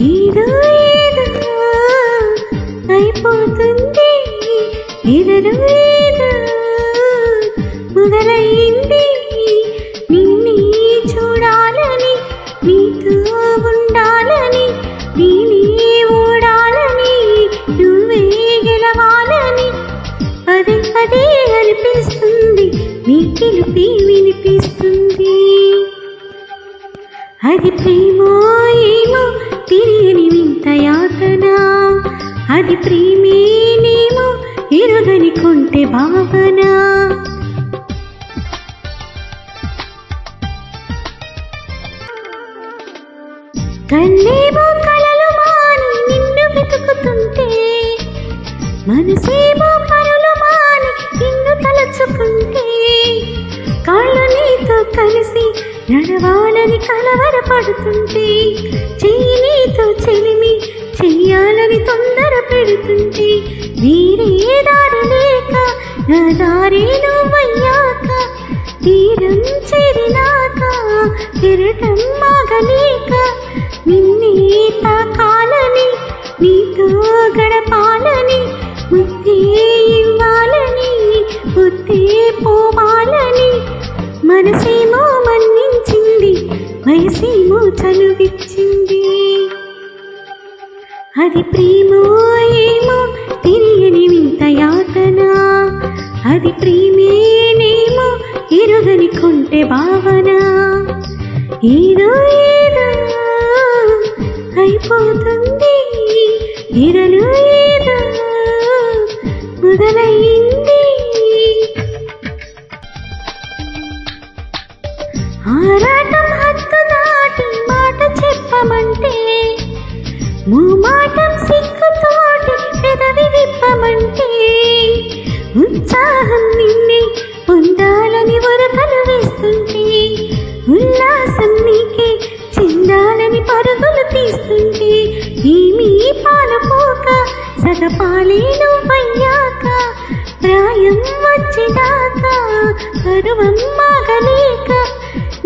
ఏదో ఏదో అయిపోతుంది, ఎదలో ఏదో మొదలైంది. నిన్నే చూడాలని, నీతో ఉండాలని, నేనే ఓడాలని, నువ్వే గెలవాలని పదే పదే అనిపిస్తుంది, నీ పిలుపే వినిపిస్తుంది. అది ప్రేమో ఏమో తెలియని వింత యాతన, అది ప్రేమేనేమో ఎరుగని కొంటె భావన. కన్నేమో కలలు మాని నిన్ను వెతుకుతుంటే, మనసేమో పరులు మాని నిన్ను తలచుకుంటే, కాళ్ళు నీతో కలిసి నడవాలని కలవరపడుతుంటే, చెయ్యి నీతో చెలిమి చెయ్యాలని తొందర పెడుతుంటే, వేరే దారి లేక నా దారి నువ్వయ్యాక, తీరం చేరినాక తిరగటం ఆగలేక, నిన్నే తాకాలని, నీతో గడపాలని, ముద్దే ఇవ్వాలని, ముద్దే పోవాలని, మనసేమో మన్నించింది, వయసేమో చనువిచ్చింది. అది ప్రేమో ఏమో తెలియని వింత యాతన, అది ప్రేమేనేమో ఎరుగని కొంటె భావన. ఏదో ఏదో అయిపోతుంది, ఎదలో ఏదో మొదలైంది. ఆరాటం హద్దు దాటి మాట చెప్పమంటే, మూమాటం సిగ్గుతోటి పెదవి విప్పమంటే, ఉత్సాహం నిన్నే పొందాలని వరకలు వేస్తుంటే, ఉల్లాసం నీకే చెందాలని పరుగులు తీస్తుంటే, ఏమీ పాలపోక సగపాలే నువ్వయ్యాక, ప్రాయం వచ్చేదాకా పరువం ఆగలేక,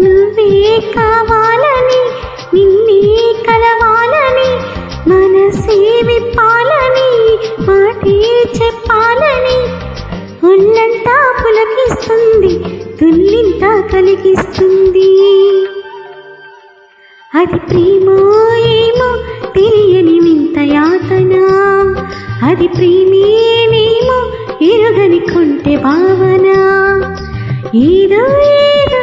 నువ్వే కావాలని, నిన్నే కలవాలని, మనసే విప్పాలని, మాటే చెప్పాలని, ఒళ్ళంతా పులకిస్తుంది, తుల్లింతా కలిగిస్తుంది. అది ప్రేమో ఏమో తెలియని వింత యాతన, అది ప్రేమేనేమో ఎరుగని కొంటె భావన. ఏదో ఏదో